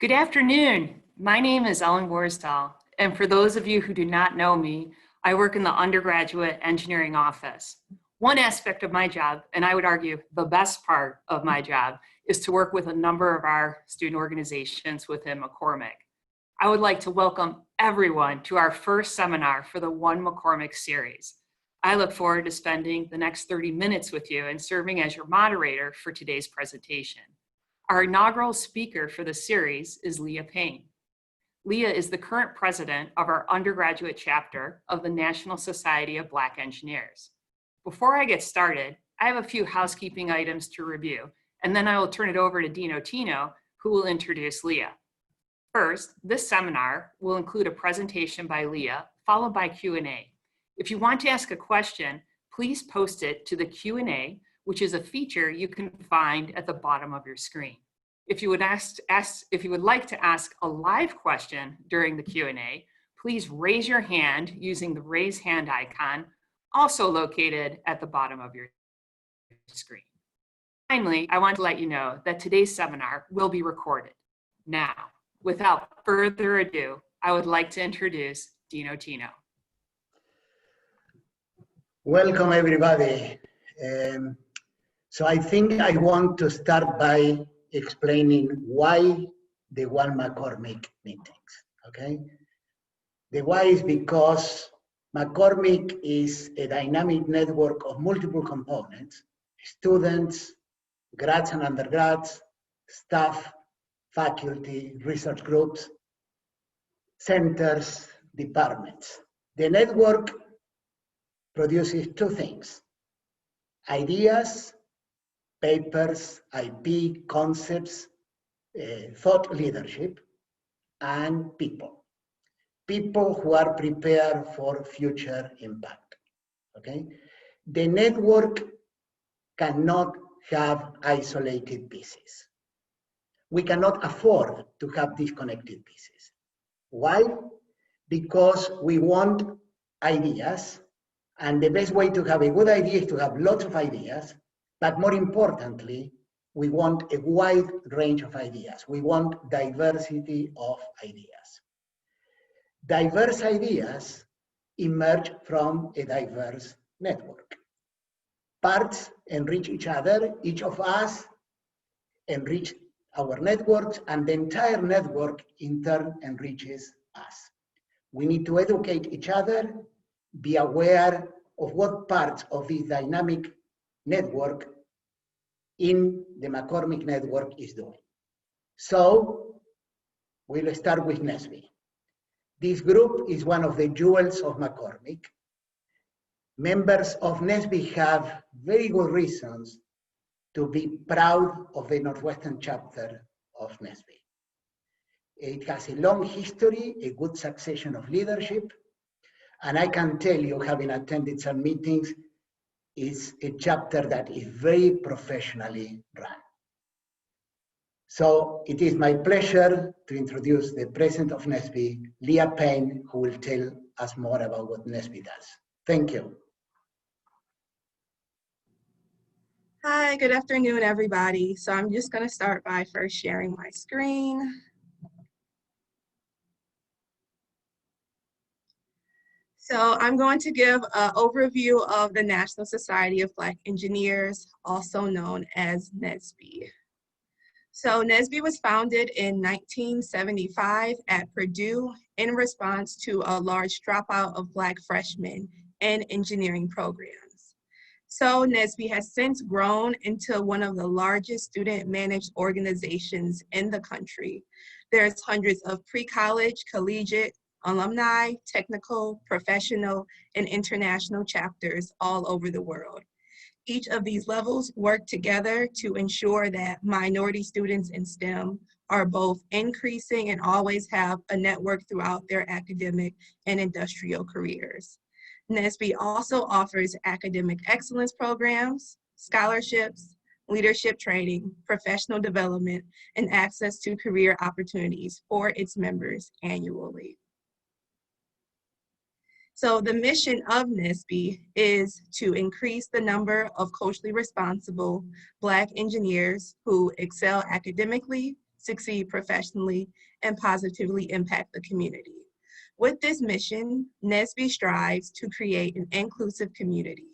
Good afternoon. My name is Ellen Worsdahl, and for those of you who do not know me, I work in the undergraduate engineering office. One aspect of my job, and I would argue the best part of my job, is to work with a number of our student organizations within McCormick. I would like to welcome everyone to our first seminar for the One McCormick series. I look forward to spending the next 30 minutes with you and serving as your moderator for today's presentation. Our inaugural speaker for the series is Leah Payne. Leah is the current president of our undergraduate chapter of the National Society of Black Engineers. Before I get started, I have a few housekeeping items to review, and then I will turn it over to Dino Tino, who will introduce Leah. First, this seminar will include a presentation by Leah, followed by Q&A. If you want to ask a question, please post it to the Q&A, which is a feature you can find at the bottom of your screen. If you would like to ask a live question during the Q&A, please raise your hand using the raise hand icon, also located at the bottom of your screen. Finally, I want to let you know that today's seminar will be recorded. Now, without further ado, I would like to introduce Dino Tino. Welcome, everybody. So I think I want to start by explaining why the One McCormick meetings, okay? The why is because McCormick is a dynamic network of multiple components: students, grads and undergrads, staff, faculty, research groups, centers, departments. The network produces two things: ideas, papers, IP, concepts, thought leadership, and people. People who are prepared for future impact, okay? The network cannot have isolated pieces. We cannot afford to have disconnected pieces. Why? Because we want ideas, and the best way to have a good idea is to have lots of ideas, but more importantly, we want a wide range of ideas. We want diversity of ideas. Diverse ideas emerge from a diverse network. Parts enrich each other, each of us enrich our networks, and the entire network in turn enriches us. We need to educate each other, be aware of what parts of this dynamic network in the McCormick network is doing. So we'll start with NSBE. This group is one of the jewels of McCormick. Members of NSBE have very good reasons to be proud of the Northwestern chapter of NSBE. It has a long history, a good succession of leadership, and I can tell you, having attended some meetings, it's a chapter that is very professionally run. So it is my pleasure to introduce the president of NSBE, Leah Payne, who will tell us more about what NSBE does. Thank you. Hi, good afternoon, everybody. So I'm just going to start by first sharing my screen. So I'm going to give an overview of the National Society of Black Engineers, also known as NSBE. So NSBE was founded in 1975 at Purdue in response to a large dropout of Black freshmen in engineering programs. So NSBE has since grown into one of the largest student-managed organizations in the country. There's hundreds of pre-college, collegiate, alumni, technical, professional, and international chapters all over the world. Each of these levels work together to ensure that minority students in STEM are both increasing and always have a network throughout their academic and industrial careers. NSBE also offers academic excellence programs, scholarships, leadership training, professional development, and access to career opportunities for its members annually. So the mission of NSBE is to increase the number of culturally responsible Black engineers who excel academically, succeed professionally, and positively impact the community. With this mission, NSBE strives to create an inclusive community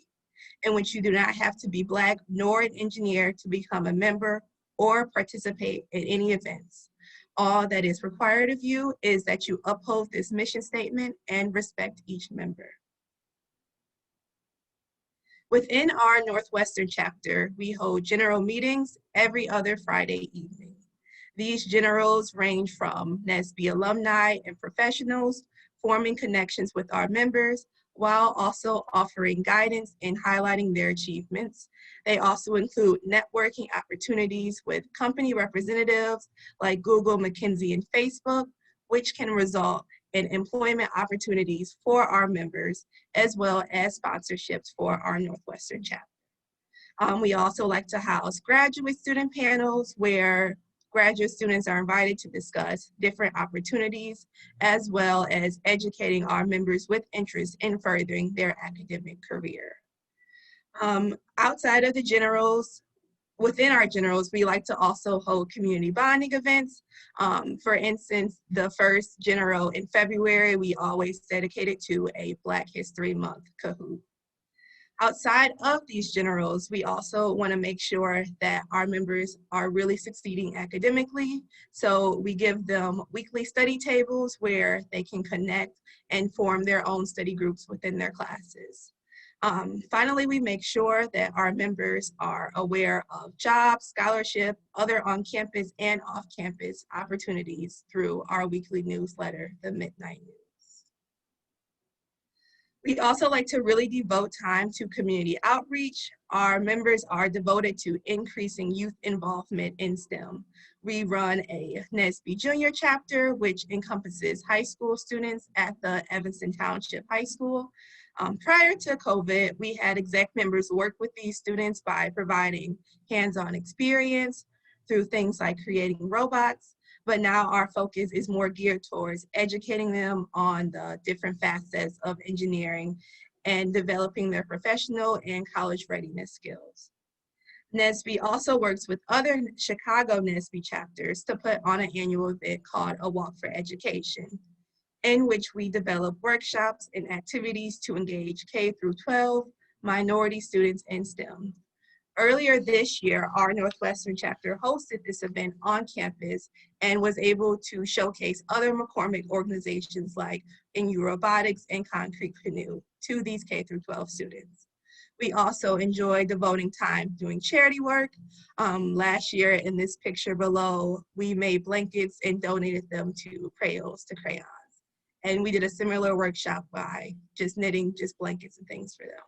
in which you do not have to be Black nor an engineer to become a member or participate in any events. All that is required of you is that you uphold this mission statement and respect each member. Within our Northwestern chapter, we hold general meetings every other Friday evening. These generals range from NSBE alumni and professionals, forming connections with our members, while also offering guidance and highlighting their achievements. They also include networking opportunities with company representatives like Google, McKinsey, and Facebook, which can result in employment opportunities for our members, as well as sponsorships for our Northwestern chapter. We also like to house graduate student panels where graduate students are invited to discuss different opportunities, as well as educating our members with interest in furthering their academic career. Outside of the generals, within our generals, we like to also hold community bonding events. For instance, the first general in February, we always dedicate it to a Black History Month Kahoot. Outside of these generals, we also want to make sure that our members are really succeeding academically. So we give them weekly study tables where they can connect and form their own study groups within their classes. Finally, we make sure that our members are aware of jobs, scholarship, other on-campus and off-campus opportunities through our weekly newsletter, The Midnight News. We also like to really devote time to community outreach. Our members are devoted to increasing youth involvement in STEM. We run a NSBE Junior chapter, which encompasses high school students at the Evanston Township High School. Prior to COVID, we had exec members work with these students by providing hands-on experience through things like creating robots. But now our focus is more geared towards educating them on the different facets of engineering and developing their professional and college readiness skills. NSBE also works with other Chicago NSBE chapters to put on an annual event called A Walk for Education, in which we develop workshops and activities to engage K through 12 minority students in STEM. Earlier this year, our Northwestern chapter hosted this event on campus and was able to showcase other McCormick organizations like NU Robotics and Concrete Canoe to these K through 12 students. We also enjoy devoting time doing charity work. Last year in this picture below, we made blankets and donated them to Crayons to Crayons. And we did a similar workshop by just knitting just blankets and things for them.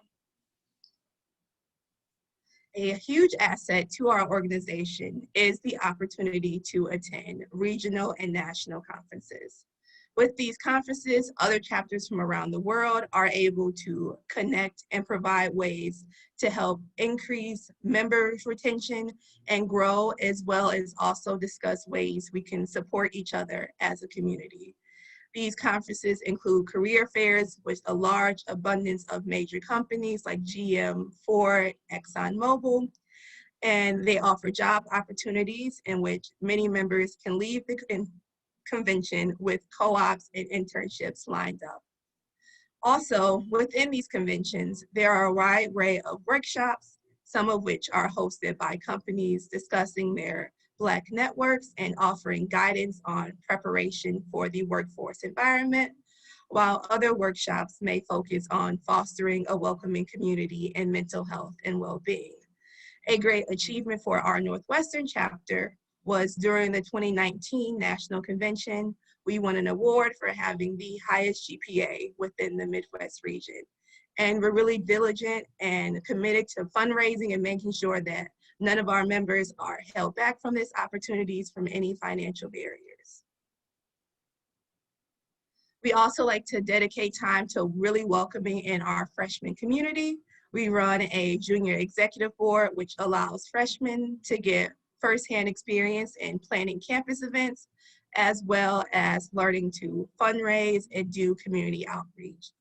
A huge asset to our organization is the opportunity to attend regional and national conferences. With these conferences, other chapters from around the world are able to connect and provide ways to help increase members' retention and grow, as well as also discuss ways we can support each other as a community. These conferences include career fairs with a large abundance of major companies like GM, Ford, ExxonMobil, and they offer job opportunities in which many members can leave the convention with co-ops and internships lined up. Also, within these conventions, there are a wide array of workshops, some of which are hosted by companies discussing their Black networks and offering guidance on preparation for the workforce environment, while other workshops may focus on fostering a welcoming community and mental health and well-being. A great achievement for our Northwestern chapter was during the 2019 National Convention, we won an award for having the highest GPA within the Midwest region. And we're really diligent and committed to fundraising and making sure that none of our members are held back from these opportunities from any financial barriers. We also like to dedicate time to really welcoming in our freshman community. We run a junior executive board, which allows freshmen to get firsthand experience in planning campus events, as well as learning to fundraise and do community outreach.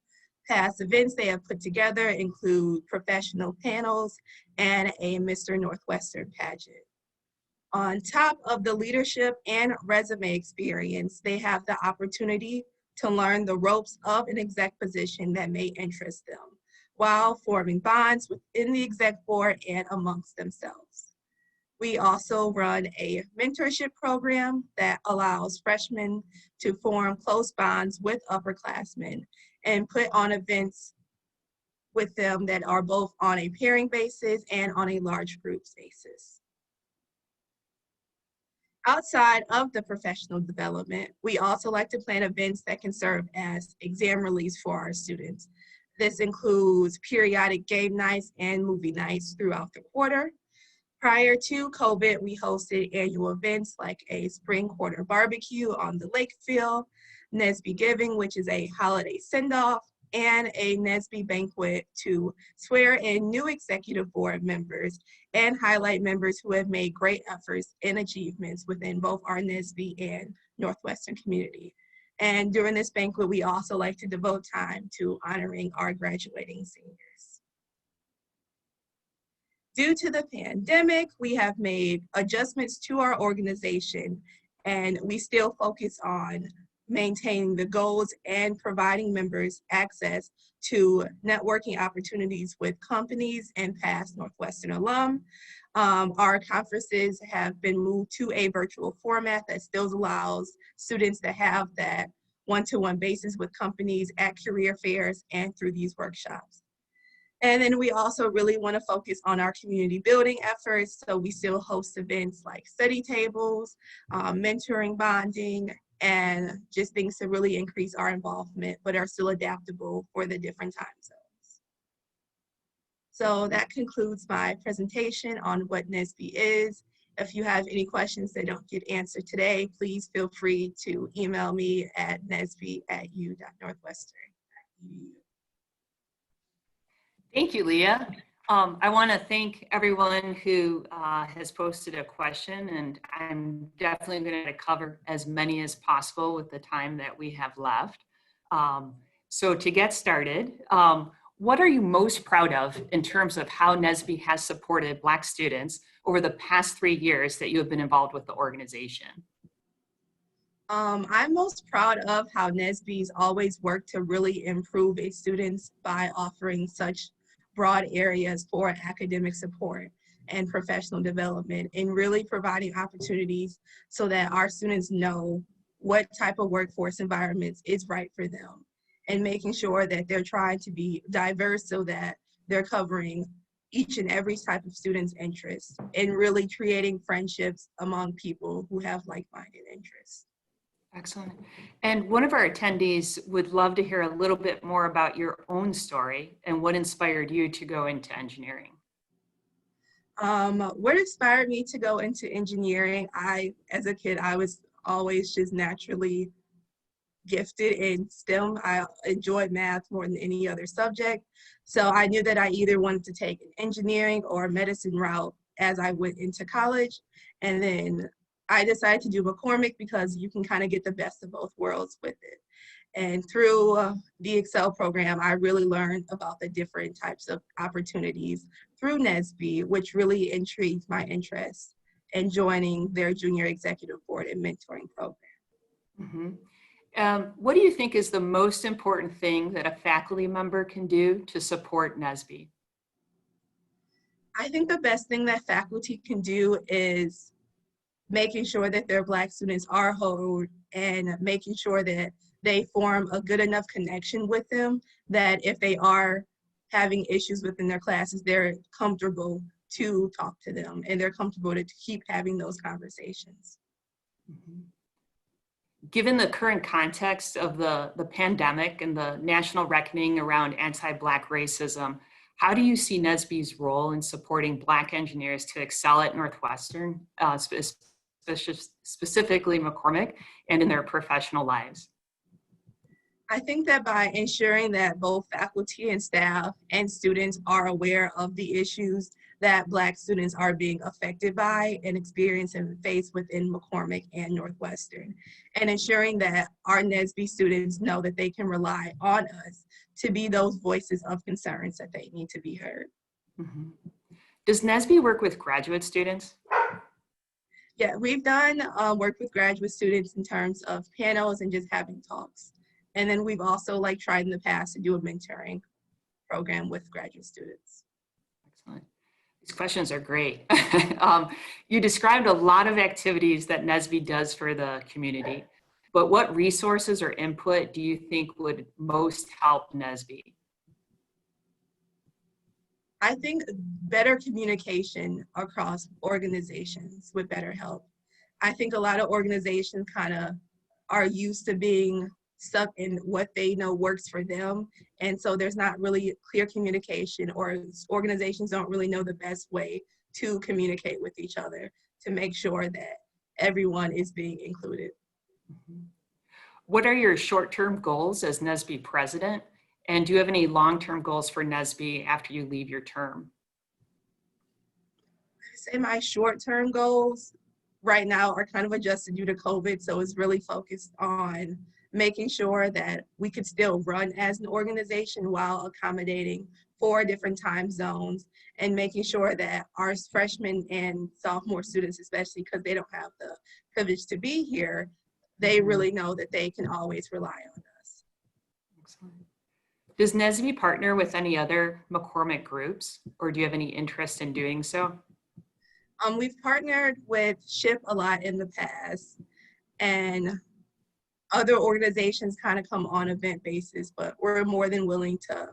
Past events they have put together include professional panels and a Mr. Northwestern pageant. On top of the leadership and resume experience, they have the opportunity to learn the ropes of an exec position that may interest them, while forming bonds within the exec board and amongst themselves. We also run a mentorship program that allows freshmen to form close bonds with upperclassmen and put on events with them that are both on a pairing basis and on a large groups basis. Outside of the professional development, we also like to plan events that can serve as exam release for our students. This includes periodic game nights and movie nights throughout the quarter. Prior to COVID, we hosted annual events like a spring quarter barbecue on the lake field, NSBE Giving, which is a holiday send-off, and a NSBE banquet to swear in new executive board members and highlight members who have made great efforts and achievements within both our NSBE and Northwestern community. And during this banquet, we also like to devote time to honoring our graduating seniors. Due to the pandemic, we have made adjustments to our organization, and we still focus on maintaining the goals and providing members access to networking opportunities with companies and past Northwestern alum. Our conferences have been moved to a virtual format that still allows students to have that one-to-one basis with companies at career fairs and through these workshops. And then we also really want to focus on our community building efforts. So we still host events like study tables, mentoring, bonding, and just things to really increase our involvement, but are still adaptable for the different time zones. So that concludes my presentation on what NSBE is. If you have any questions that don't get answered today, please feel free to email me at nsbe@u.northwestern.edu. Thank you, Leah. I want to thank everyone who has posted a question, and I'm definitely going to cover as many as possible with the time that we have left. So to get started, what are you most proud of in terms of how NSBE has supported Black students over the past 3 years that you have been involved with the organization? I'm most proud of how NSBE's always worked to really improve its students by offering such broad areas for academic support and professional development, and really providing opportunities so that our students know what type of workforce environments is right for them, and making sure that they're trying to be diverse so that they're covering each and every type of student's interests, and really creating friendships among people who have like-minded interests. Excellent. And one of our attendees would love to hear a little bit more about your own story and what inspired you to go into engineering. What inspired me to go into engineering, as a kid, I was always just naturally gifted in STEM. I enjoyed math more than any other subject. So I knew that I either wanted to take an engineering or medicine route as I went into college. And then I decided to do McCormick because you can kind of get the best of both worlds with it. And through the Excel program, I really learned about the different types of opportunities through NSBE, which really intrigued my interest in joining their junior executive board and mentoring program. Mm-hmm. What do you think is the most important thing that a faculty member can do to support NSBE? I think the best thing that faculty can do is making sure that their Black students are heard, and making sure that they form a good enough connection with them that if they are having issues within their classes, they're comfortable to talk to them and they're comfortable to keep having those conversations. Mm-hmm. Given the current context of the pandemic and the national reckoning around anti-Black racism, how do you see NSBE's role in supporting Black engineers to excel at Northwestern, specifically McCormick, and in their professional lives? I think that by ensuring that both faculty and staff and students are aware of the issues that Black students are being affected by and experience and face within McCormick and Northwestern, and ensuring that our NSBE students know that they can rely on us to be those voices of concerns that they need to be heard. Mm-hmm. Does NSBE work with graduate students? Yeah, we've done work with graduate students in terms of panels and just having talks. And then we've also like tried in the past to do a mentoring program with graduate students. Excellent. These questions are great. You described a lot of activities that NSBE does for the community, but what resources or input do you think would most help NSBE? I think better communication across organizations would better help. I think a lot of organizations kind of are used to being stuck in what they know works for them. And so there's not really clear communication, or organizations don't really know the best way to communicate with each other to make sure that everyone is being included. What are your short-term goals as NSBE president? And do you have any long-term goals for NSBE after you leave your term? I say my short-term goals right now are kind of adjusted due to COVID. So it's really focused on making sure that we could still run as an organization while accommodating 4 different time zones, and making sure that our freshmen and sophomore students, especially because they don't have the privilege to be here, they really know that they can always rely on us. Excellent. Does NSBE partner with any other McCormick groups, or do you have any interest in doing so? We've partnered with SHIP a lot in the past, and other organizations kind of come on event basis, but we're more than willing to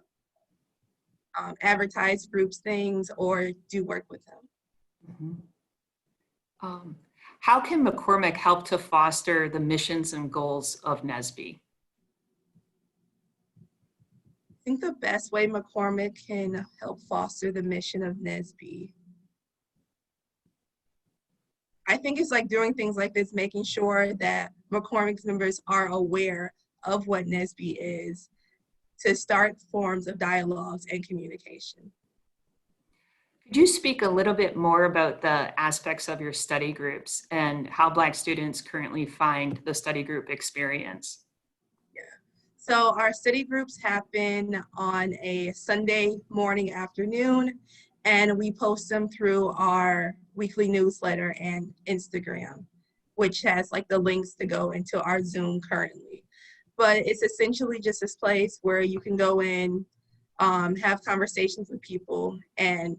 advertise groups things or do work with them. How can McCormick help to foster the missions and goals of NSBE? I think the best way McCormick can help foster the mission of NSBE, I think it's like doing things like this, making sure that McCormick's members are aware of what NSBE is, to start forms of dialogues and communication. Could you speak a little bit more about the aspects of your study groups and how Black students currently find the study group experience? So our study groups happen on a Sunday morning, afternoon, and we post them through our weekly newsletter and Instagram, which has like the links to go into our Zoom currently. But it's essentially just this place where you can go in, have conversations with people,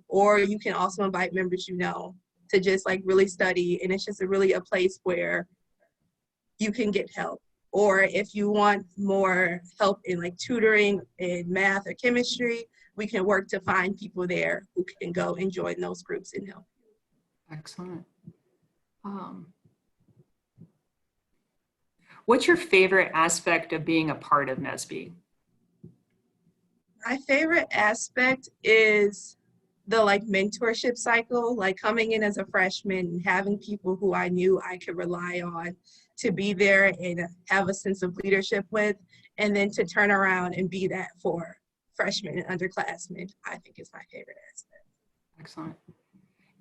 or you can also invite members you know to just like really study, and it's just really a place where you can get help. Or if you want more help in like tutoring in math or chemistry, we can work to find people there who can go and join those groups and help. Excellent. What's your favorite aspect of being a part of NSBE? My favorite aspect is the like mentorship cycle, like coming in as a freshman and having people who I knew I could rely on to be there and have a sense of leadership with, and then to turn around and be that for freshmen and underclassmen, I think is my favorite aspect. Excellent.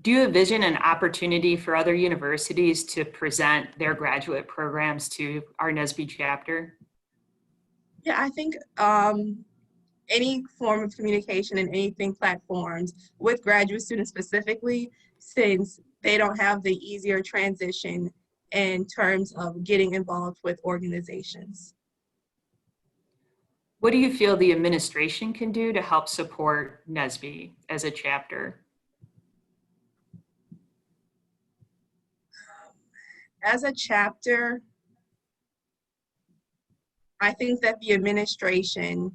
Do you envision an opportunity for other universities to present their graduate programs to our NSBE chapter? Yeah, I think any form of communication and anything platforms with graduate students specifically, since they don't have the easier transition in terms of getting involved with organizations. What do you feel the administration can do to help support NSBE as a chapter? As a chapter, I think that the administration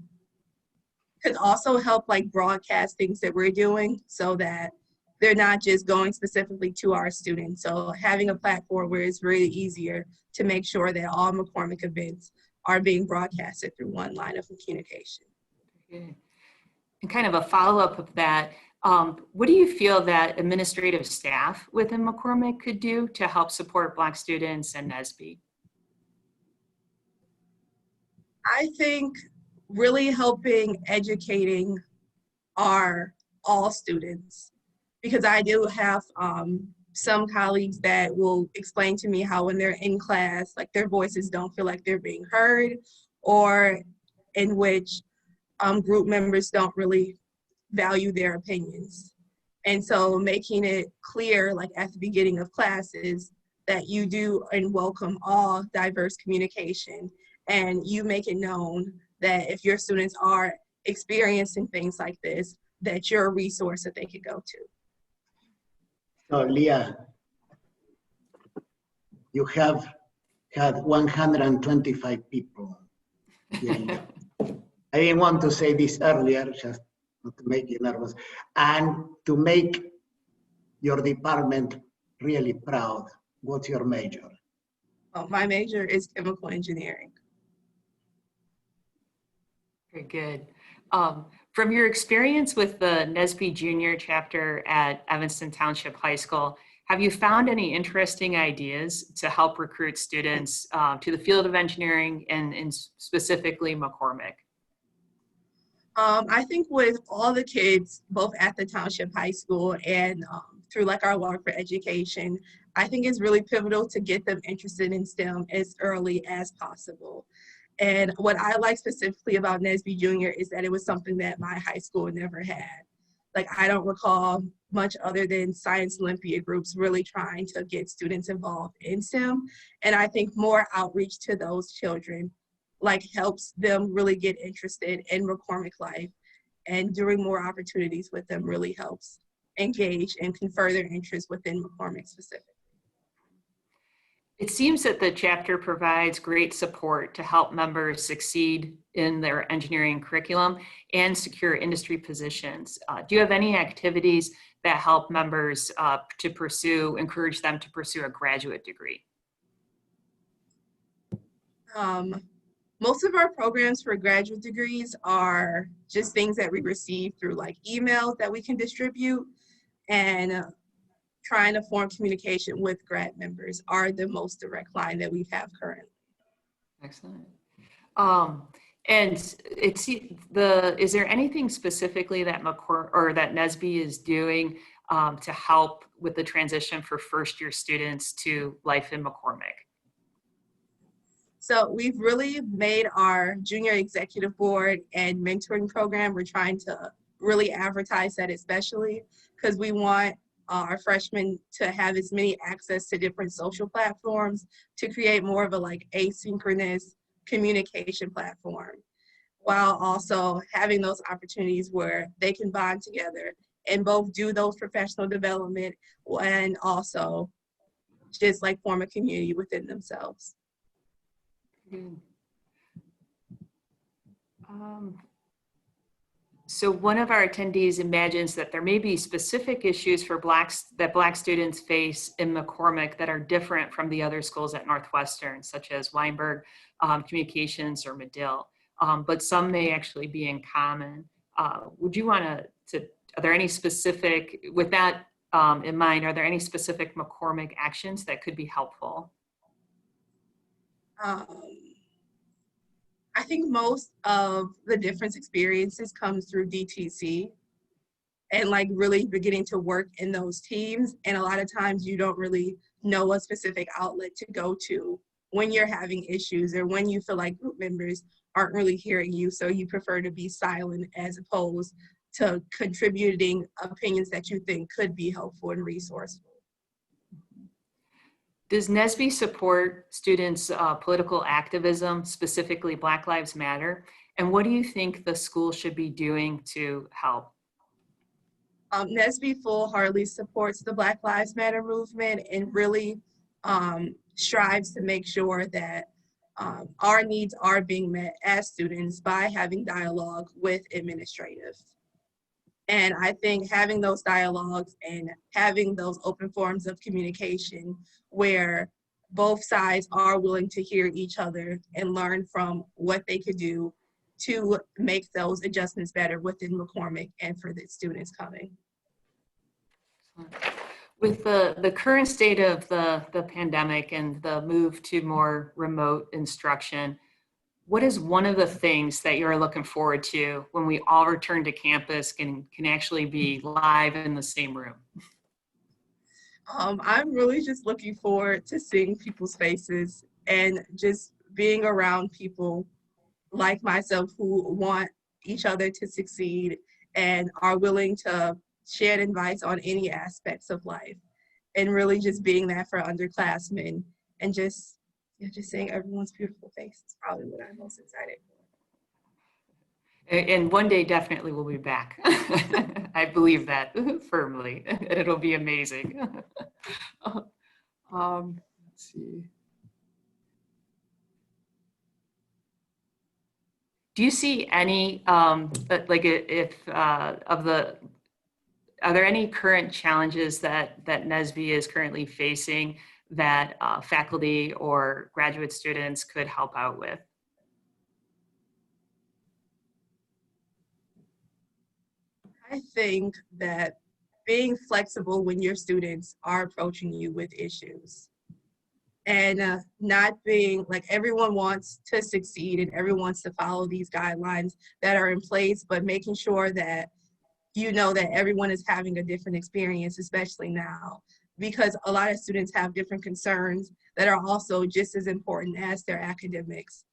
could also help like broadcast things that we're doing so that they're not just going specifically to our students. So having a platform where it's really easier to make sure that all McCormick events are being broadcasted through one line of communication. And kind of a follow-up of that, what do you feel that administrative staff within McCormick could do to help support Black students and NSBE? I think really helping educating all students, because I do have some colleagues that will explain to me how when they're in class, like their voices don't feel like they're being heard, or in which group members don't really value their opinions. And so making it clear, like at the beginning of classes, that you do and welcome all diverse communication, and you make it known that if your students are experiencing things like this, that you're a resource that they could go to. So Leah, you have had 125 people hearing you. I didn't want to say this earlier, just not to make you nervous, and to make your department really proud. What's your major? Oh, my major is chemical engineering. Very good. From your experience with the NSBE Junior chapter at Evanston Township High School, have you found any interesting ideas to help recruit students to the field of engineering and specifically McCormick? I think with all the kids, both at the Township High School and through like our Walk for Education, I think it's really pivotal to get them interested in STEM as early as possible. And what I like specifically about NSBE Junior is that it was something that my high school never had. Like, I don't recall much other than Science Olympiad groups really trying to get students involved in STEM. And I think more outreach to those children like helps them really get interested in McCormick life, and doing more opportunities with them really helps engage and confer their interest within McCormick specifically. It seems that the chapter provides great support to help members succeed in their engineering curriculum and secure industry positions. Do you have any activities that help members encourage them to pursue a graduate degree? Most of our programs for graduate degrees are just things that we receive through like emails that we can distribute, and trying to form communication with grad members are the most direct line that we have currently. Excellent. And is there anything specifically that that NSBE is doing to help with the transition for first-year students to life in McCormick? So we've really made our junior executive board and mentoring program, we're trying to really advertise that, especially because we want our freshmen to have as many access to different social platforms to create more of a like asynchronous communication platform, while also having those opportunities where they can bond together and both do those professional development and also just like form a community within themselves. So one of our attendees imagines that there may be specific issues for Black students face in McCormick that are different from the other schools at Northwestern, such as Weinberg, Communications, or Medill, but some may actually be in common. Would you want to, are there any specific, with that in mind, are there any specific McCormick actions that could be helpful? I think most of the difference experiences comes through DTC and like really beginning to work in those teams. And a lot of times you don't really know a specific outlet to go to when you're having issues or when you feel like group members aren't really hearing you. So you prefer to be silent as opposed to contributing opinions that you think could be helpful and resourceful. Does NSBE support students' political activism, specifically Black Lives Matter? And what do you think the school should be doing to help? NSBE full-heartedly supports the Black Lives Matter movement and really strives to make sure that our needs are being met as students by having dialogue with administrative. And I think having those dialogues and having those open forms of communication where both sides are willing to hear each other and learn from what they could do to make those adjustments better within McCormick and for the students coming. With the current state of the pandemic and the move to more remote instruction, what is one of the things that you're looking forward to when we all return to campus and can actually be live in the same room? I'm really just looking forward to seeing people's faces and just being around people like myself who want each other to succeed and are willing to share advice on any aspects of life. and really just being that for underclassmen and just seeing everyone's beautiful face is probably what I'm most excited for. And one day definitely we'll be back. I believe that firmly. It'll be amazing. Let's see. Do you see any, are there any current challenges that NSBE is currently facing that faculty or graduate students could help out with? I think that being flexible when your students are approaching you with issues and not being like everyone wants to succeed and everyone wants to follow these guidelines that are in place, but making sure that you know that everyone is having a different experience, especially now, because a lot of students have different concerns that are also just as important as their academics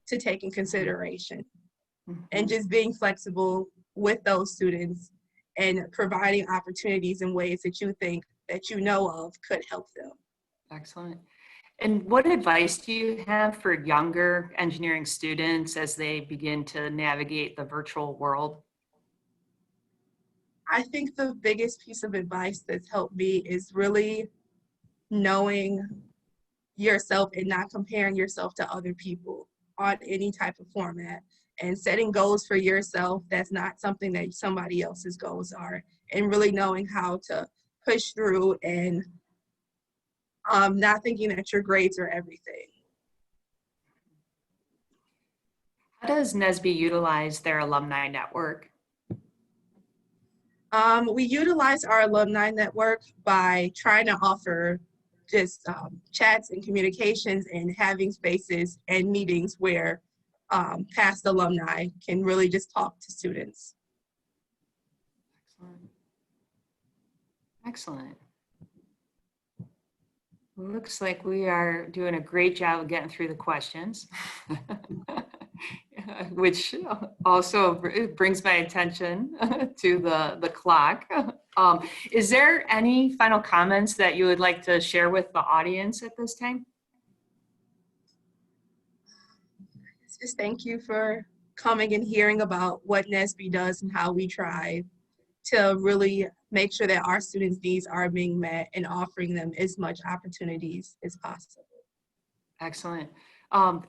to take in consideration. Mm-hmm. And just being flexible with those students and providing opportunities in ways that you think that you know of could help them. Excellent. And what advice do you have for younger engineering students as they begin to navigate the virtual world? I think the biggest piece of advice that's helped me is really knowing yourself and not comparing yourself to other people on any type of format, and setting goals for yourself that's not something that somebody else's goals are, and really knowing how to push through and not thinking that your grades are everything. How does NSBE utilize their alumni network? We utilize our alumni network by trying to offer just chats and communications and having spaces and meetings where past alumni can really just talk to students. Excellent. Excellent. Looks like we are doing a great job of getting through the questions, which also brings my attention to the clock. Is there any final comments that you would like to share with the audience at this time? Just thank you for coming and hearing about what NSBE does and how we try to really make sure that our students' needs are being met and offering them as much opportunities as possible. Excellent.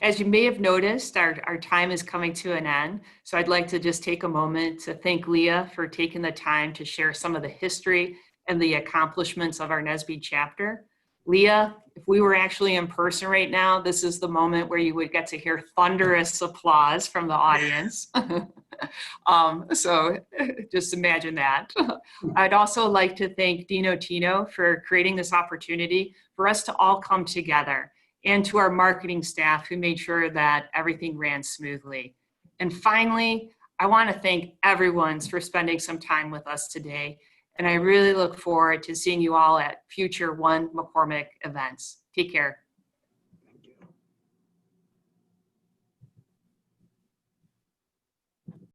As you may have noticed, our time is coming to an end. So I'd like to just take a moment to thank Leah for taking the time to share some of the history and the accomplishments of our NSBE chapter. Leah, if we were actually in person right now, this is the moment where you would get to hear thunderous applause from the audience. So just imagine that. I'd also like to thank Dino Tino for creating this opportunity for us to all come together, and to our marketing staff who made sure that everything ran smoothly. And finally, I want to thank everyone for spending some time with us today. And I really look forward to seeing you all at future One McCormick events. Take care.